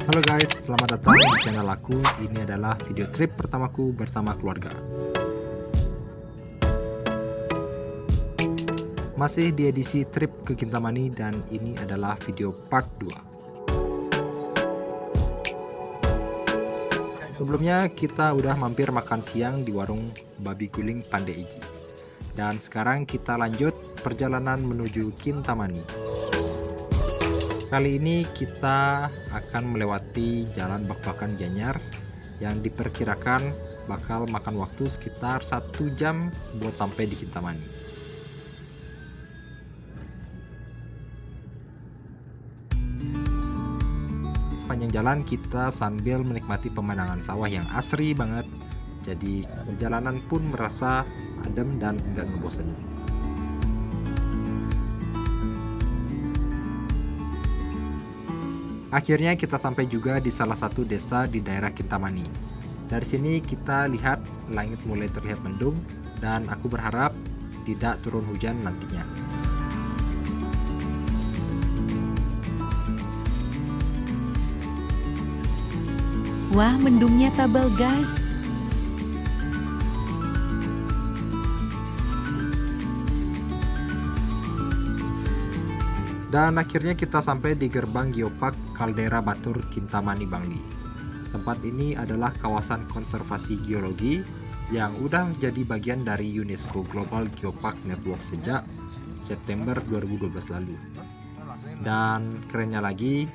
Halo guys, selamat datang di channel aku. Ini adalah video trip pertamaku bersama keluarga. Masih di edisi trip ke Kintamani dan ini adalah video part 2. Sebelumnya kita udah mampir makan siang di warung babi guling Pandai Iji. Dan sekarang kita lanjut perjalanan menuju Kintamani. Kali ini kita akan melewati jalan Bak-Bakan Gianyar yang diperkirakan bakal makan waktu sekitar 1 jam buat sampai di Kintamani. Di sepanjang jalan kita sambil menikmati pemandangan sawah yang asri banget, jadi perjalanan pun merasa adem dan enggak ngebosenin. Akhirnya kita sampai juga di salah satu desa di daerah Kintamani. Dari sini kita lihat langit mulai terlihat mendung dan aku berharap tidak turun hujan nantinya. Wah, mendungnya tabel guys. Dan akhirnya kita sampai di gerbang Geopark Caldera Batur Kintamani Bangli. Tempat ini adalah kawasan konservasi geologi yang udah jadi bagian dari UNESCO Global Geopark Network sejak September 2012 lalu. Dan kerennya lagi,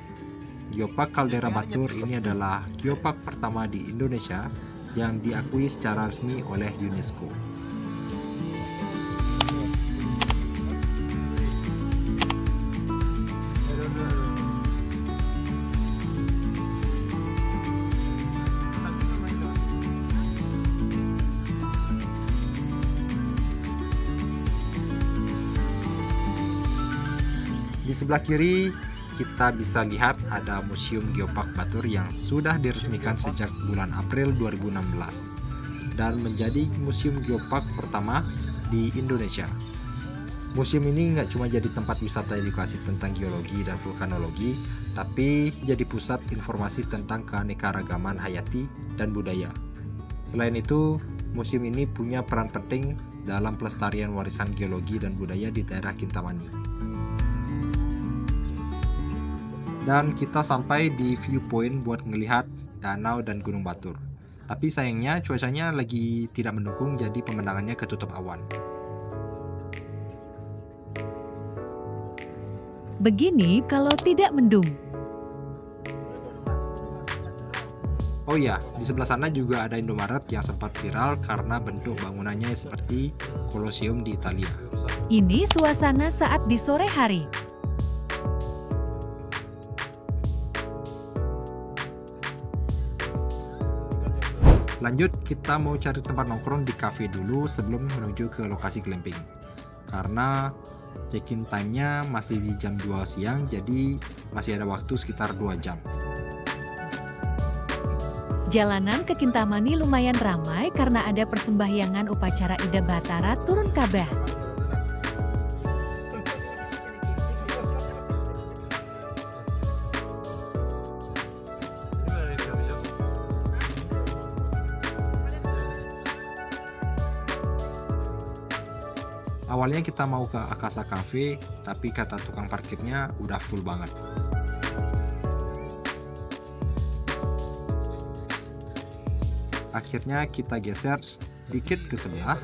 Geopark Caldera Batur ini adalah geopark pertama di Indonesia yang diakui secara resmi oleh UNESCO. Di sebelah kiri kita bisa lihat ada Museum Geopark Batur yang sudah diresmikan sejak bulan April 2016 dan menjadi museum geopark pertama di Indonesia. Museum ini nggak cuma jadi tempat wisata edukasi tentang geologi dan vulkanologi, tapi jadi pusat informasi tentang keanekaragaman hayati dan budaya. Selain itu, museum ini punya peran penting dalam pelestarian warisan geologi dan budaya di daerah Kintamani. Dan kita sampai di viewpoint buat ngelihat danau dan Gunung Batur. Tapi sayangnya cuacanya lagi tidak mendukung, jadi pemandangannya ketutup awan. Begini kalau tidak mendung. Oh iya, di sebelah sana juga ada Indomaret yang sempat viral karena bentuk bangunannya seperti Colosseum di Italia. Ini suasana saat di sore hari. Lanjut, kita mau cari tempat nongkrong di cafe dulu sebelum menuju ke lokasi glamping. Karena check-in time-nya masih di jam 2 siang, jadi masih ada waktu sekitar 2 jam. Jalanan ke Kintamani lumayan ramai karena ada persembahyangan upacara Ida Batara turun Kabah. Awalnya kita mau ke Akasa Cafe, tapi kata tukang parkirnya udah full banget. Akhirnya kita geser dikit ke sebelah,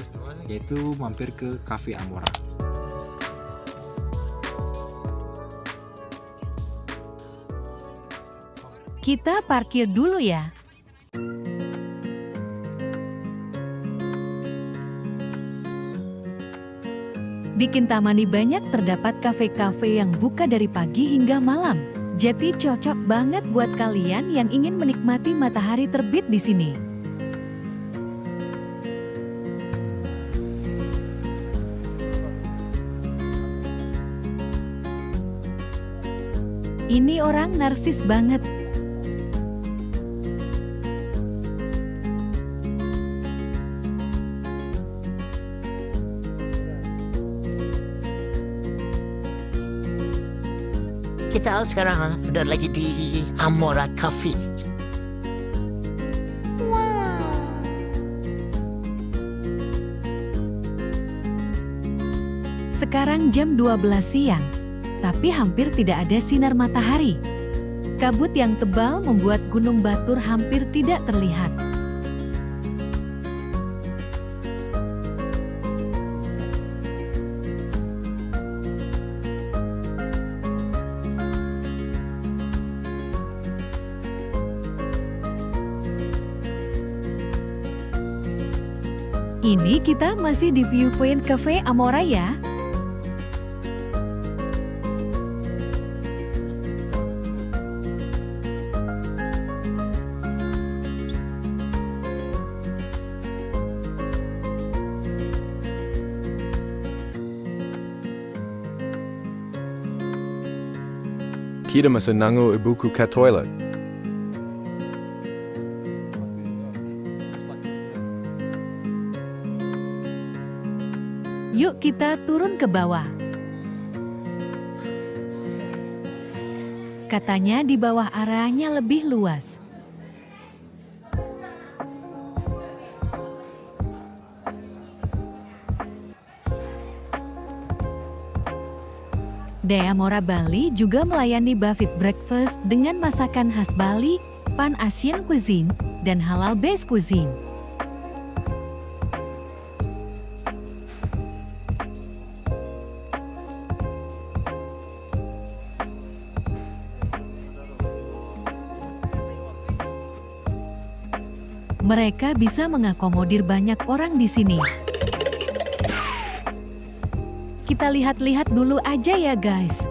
yaitu mampir ke Cafe Amora. Kita parkir dulu ya. Di Kintamani banyak terdapat kafe-kafe yang buka dari pagi hingga malam. Jadi cocok banget buat kalian yang ingin menikmati matahari terbit di sini. Ini orang narsis banget. Kita sekarang udah lagi di Amora Cafe. Sekarang jam 12 siang, tapi hampir tidak ada sinar matahari. Kabut yang tebal membuat Gunung Batur hampir tidak terlihat. Ini kita masih di Viewpoint Cafe Amora ya. Kita masih nangu ibuku ke toilet. Yuk kita turun ke bawah. Katanya di bawah areanya lebih luas. Amora Bali juga melayani buffet breakfast dengan masakan khas Bali, Pan Asian Cuisine, dan Halal Based Cuisine. Mereka bisa mengakomodir banyak orang di sini. Kita lihat-lihat dulu aja ya guys.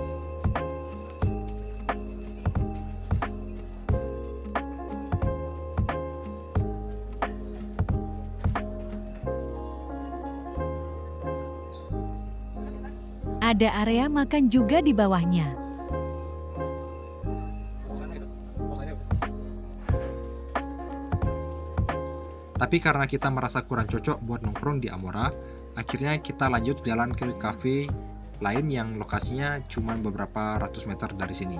Ada area makan juga di bawahnya. Tapi karena kita merasa kurang cocok buat nongkrong di Amora, akhirnya kita lanjut jalan ke cafe lain yang lokasinya cuma beberapa ratus meter dari sini.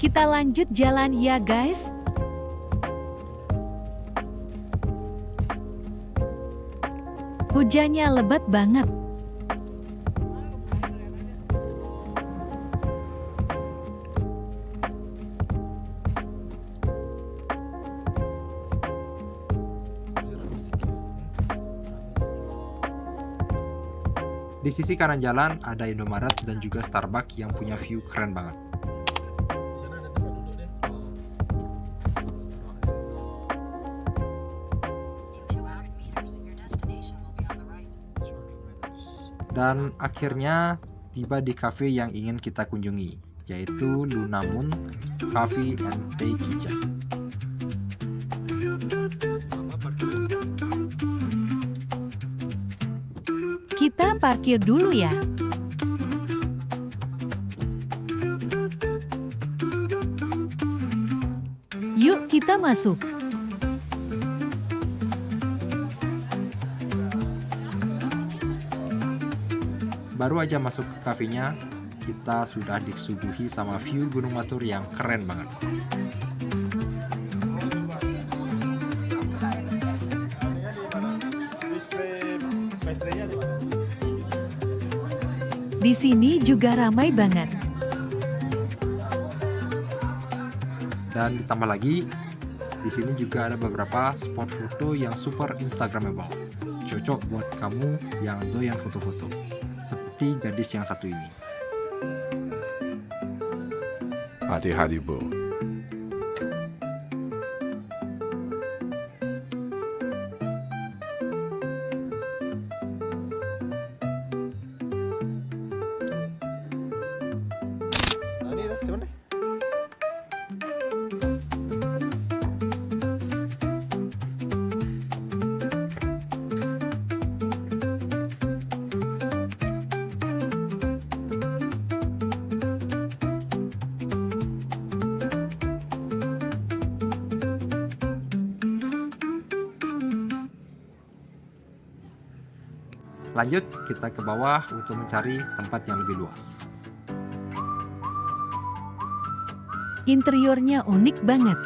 Kita lanjut jalan ya guys. Hujannya lebat banget. Di sisi kanan jalan ada Indomaret dan juga Starbucks yang punya view keren banget. Dan akhirnya tiba di cafe yang ingin kita kunjungi, yaitu Lunamun Coffee and Tea Kitchen. Kita parkir dulu ya. Yuk kita masuk. Baru aja masuk ke kafenya, kita sudah disuguhi sama view Gunung Batur yang keren banget. Di sini juga ramai banget. Dan ditambah lagi, di sini juga ada beberapa spot foto yang super instagramable. Cocok buat kamu yang doyan foto-foto. Seperti gadis yang satu ini. Hati-hati, Bu. Lanjut, kita ke bawah untuk mencari tempat yang lebih luas. Interiornya unik banget.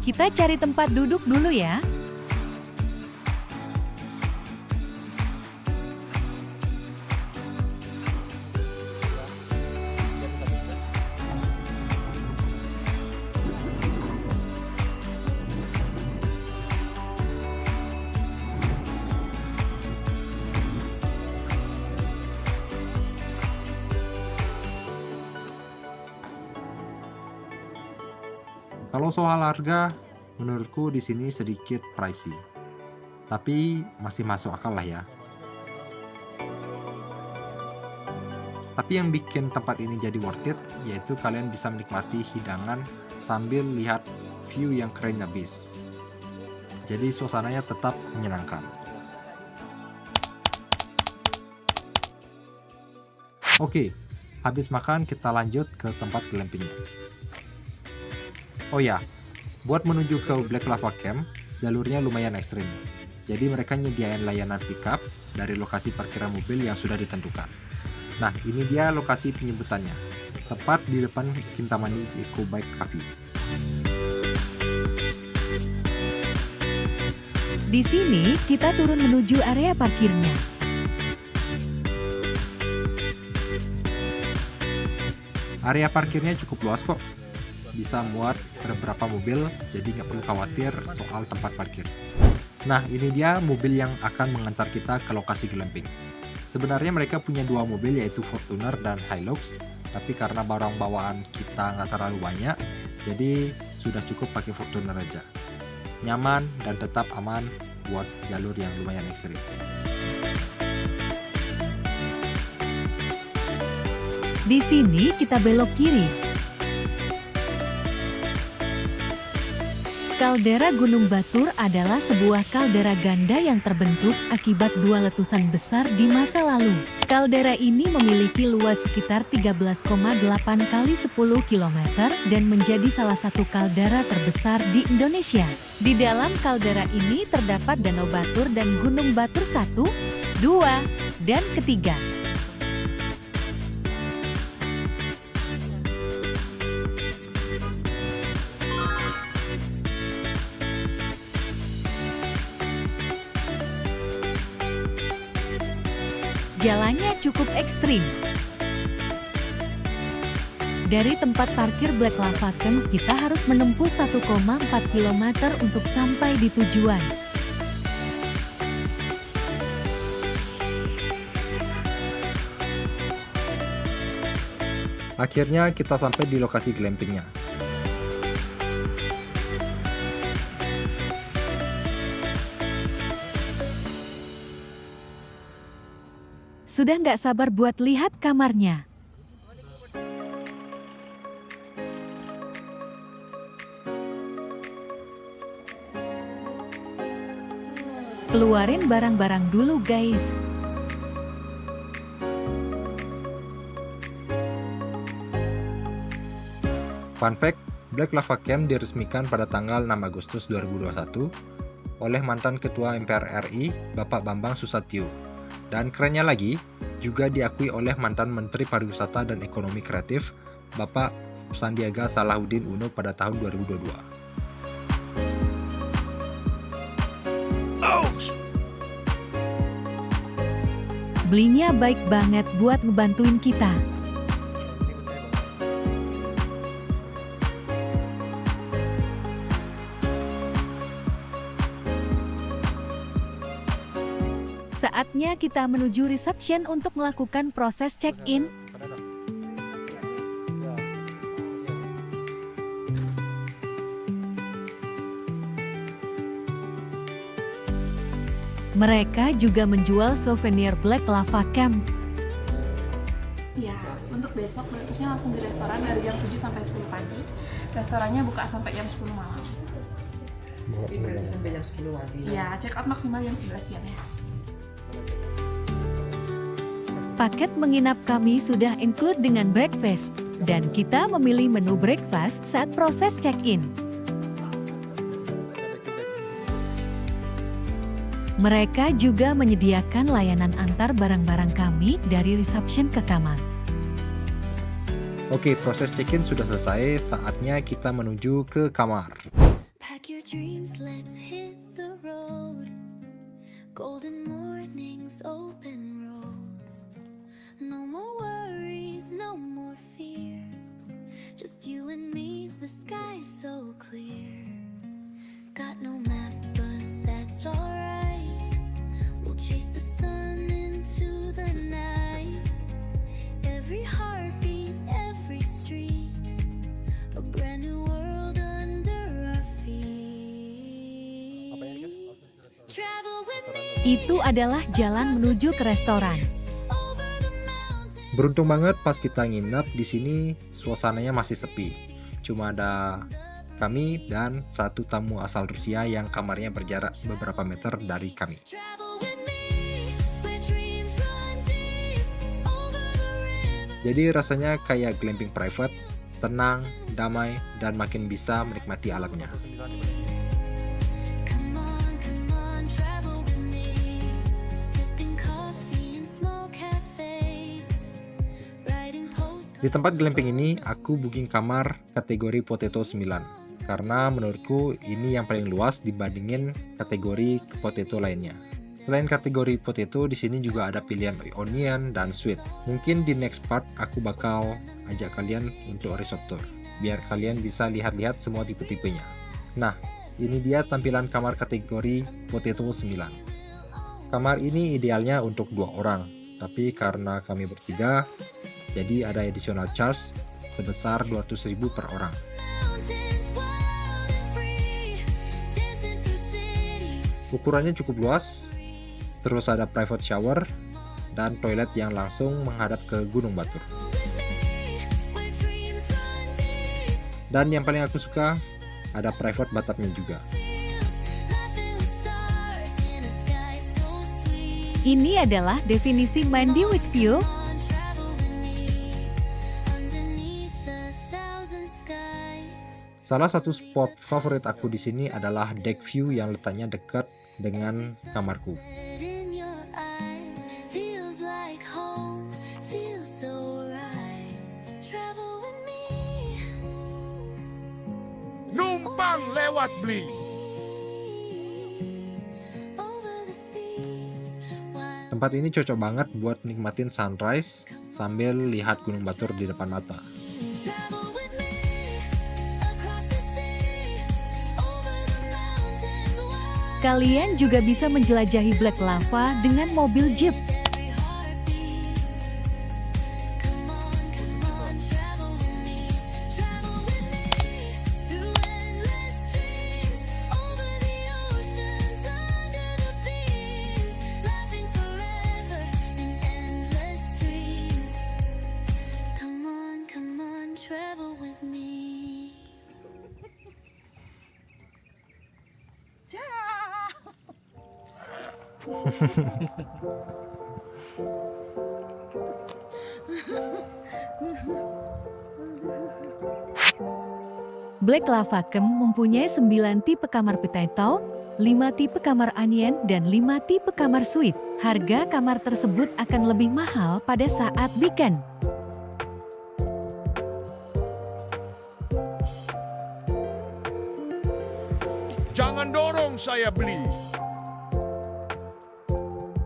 Kita cari tempat duduk dulu ya. Kalau soal harga, menurutku di sini sedikit pricey. Tapi masih masuk akal lah ya. Tapi yang bikin tempat ini jadi worth it, yaitu kalian bisa menikmati hidangan sambil lihat view yang keren abis. Jadi suasananya tetap menyenangkan. Oke, habis makan kita lanjut ke tempat glampingnya. Oh ya, buat menuju ke Black Lava Camp, jalurnya lumayan ekstrim. Jadi mereka nyediain layanan pickup dari lokasi parkiran mobil yang sudah ditentukan. Nah, ini dia lokasi penyebutannya, tepat di depan Kintamani Eco Bike Cafe. Di sini kita turun menuju area parkirnya. Area parkirnya cukup luas kok. Bisa muat beberapa mobil, jadi nggak perlu khawatir soal tempat parkir. Nah, ini dia mobil yang akan mengantar kita ke lokasi glamping. Sebenarnya mereka punya dua mobil, yaitu Fortuner dan Hilux, tapi karena barang bawaan kita nggak terlalu banyak, jadi sudah cukup pakai Fortuner aja. Nyaman dan tetap aman buat jalur yang lumayan ekstrim. Di sini kita belok kiri. Kaldera Gunung Batur adalah sebuah kaldera ganda yang terbentuk akibat dua letusan besar di masa lalu. Kaldera ini memiliki luas sekitar 13,8 kali 10 km dan menjadi salah satu kaldera terbesar di Indonesia. Di dalam kaldera ini terdapat Danau Batur dan Gunung Batur 1, 2, dan ketiga. Jalannya cukup ekstrim. Dari tempat parkir Black Lava Camp, kita harus menempuh 1,4 km untuk sampai di tujuan. Akhirnya kita sampai di lokasi glampingnya. Sudah nggak sabar buat lihat kamarnya. Keluarin barang-barang dulu guys. Fun fact, Black Lava Camp diresmikan pada tanggal 6 Agustus 2021 oleh mantan Ketua MPR RI, Bapak Bambang Susatyo. Dan kerennya lagi, juga diakui oleh mantan Menteri Pariwisata dan Ekonomi Kreatif, Bapak Sandiaga Salahuddin Uno pada tahun 2022. Belinya baik banget buat ngebantuin kita. Saatnya kita menuju reception untuk melakukan proses check-in. Mereka juga menjual souvenir Black Lava Camp. Ya, untuk besok breakfastnya langsung di restoran dari jam 7 sampai 10 pagi. Restorannya buka sampai jam 10 malam. Tapi breakfast sampai jam 10 pagi. Ya, check out maksimal jam 11 siang ya. Paket menginap kami sudah include dengan breakfast, dan kita memilih menu breakfast saat proses check-in. Mereka juga menyediakan layanan antar barang-barang kami dari reception ke kamar. Oke, proses check-in sudah selesai, saatnya kita menuju ke kamar. Pack your dreams, let's hit the road. Golden mornings, open roads. No more worries, no more fear. Just you and me, the sky so clear. Got no map, but that's alright. We'll chase the sun into the night. Every heartbeat, every street. A brand new world under our feet. Travel with me. Itu adalah jalan menuju ke restoran. Beruntung banget pas kita nginep di sini suasananya masih sepi. Cuma ada kami dan satu tamu asal Rusia yang kamarnya berjarak beberapa meter dari kami. Travel with me, where dreams run deep over the river. Jadi rasanya kayak glamping private, tenang, damai, dan makin bisa menikmati alamnya. Come on, travel with me. Sipping coffee in small cafes. Writing postcards. Di tempat glamping ini, aku booking kamar kategori Potato 9. Karena menurutku ini yang paling luas dibandingin kategori potato lainnya. Selain kategori potato, di sini juga ada pilihan onion dan sweet. Mungkin di next part aku bakal ajak kalian untuk resort tour, biar kalian bisa lihat-lihat semua tipe-tipenya. Nah, ini dia tampilan kamar kategori potato 9. Kamar ini idealnya untuk 2 orang, tapi karena kami bertiga, jadi ada additional charge sebesar 200.000 per orang. Mountains wild and free. Dancing through cities. Ukurannya cukup luas, terus ada private shower, dan toilet yang langsung menghadap ke Gunung Batur. Where dreams run deep. Dan yang paling aku suka, ada private bathtubnya juga. Laughing with stars in a sky so sweet. Ini adalah definisi mandi with view. Travel with me underneath the thousand skies. Salah satu spot favorit aku di sini adalah deck view yang letaknya dekat dengan kamarku. In your eyes feels like home, feels so right. Travel with me. Numpang lewat beli. Over the seas. While Tempat ini cocok banget buat nikmatin sunrise sambil lihat Gunung Batur di depan mata. travel with me across the sea. Over the mountains wild. Kalian juga bisa menjelajahi Black Lava dengan mobil jeep. Every heartbeat. Come on, travel with me. Travel with me through endless dreams. Over the oceans, under the beams. Laughing forever in endless dreams. Come on, travel with me. Black Lava Camp mempunyai 9 tipe kamar potato, 5 tipe kamar onion, dan 5 tipe kamar suite. Harga kamar tersebut akan lebih mahal pada saat weekend. Jangan dorong saya beli.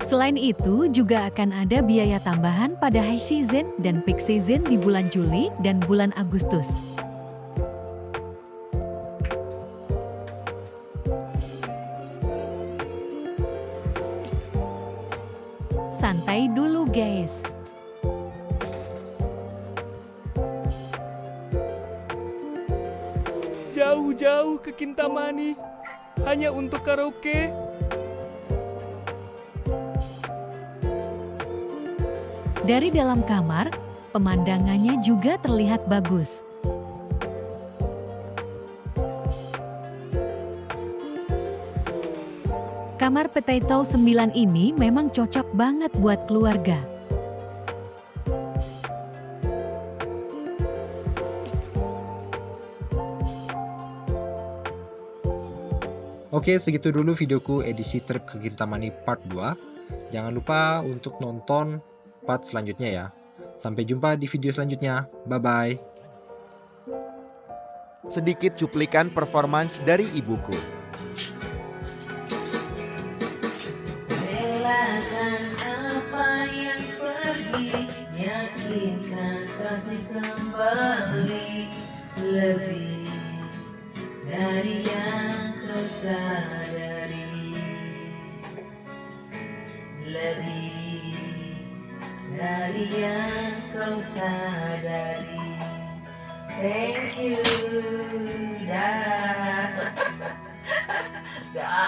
Selain itu, juga akan ada biaya tambahan pada high season dan peak season di bulan Juli dan bulan Agustus. Santai dulu guys. Jauh-jauh ke Kintamani hanya untuk karaoke. Dari dalam kamar, Pemandangannya juga terlihat bagus. Kamar Potato 9 ini memang cocok banget buat keluarga. Oke, segitu dulu videoku edisi trip ke Kintamani part 2. Jangan lupa untuk nonton part selanjutnya ya. Sampai jumpa di video selanjutnya. Bye-bye. Sedikit cuplikan performance dari ibuku. Relakan apa yang pergi, yakinkan pasti kembali. Lebih dari yang kau sadari, lebih dari yang kau sadari. Thank you, dah. Dah.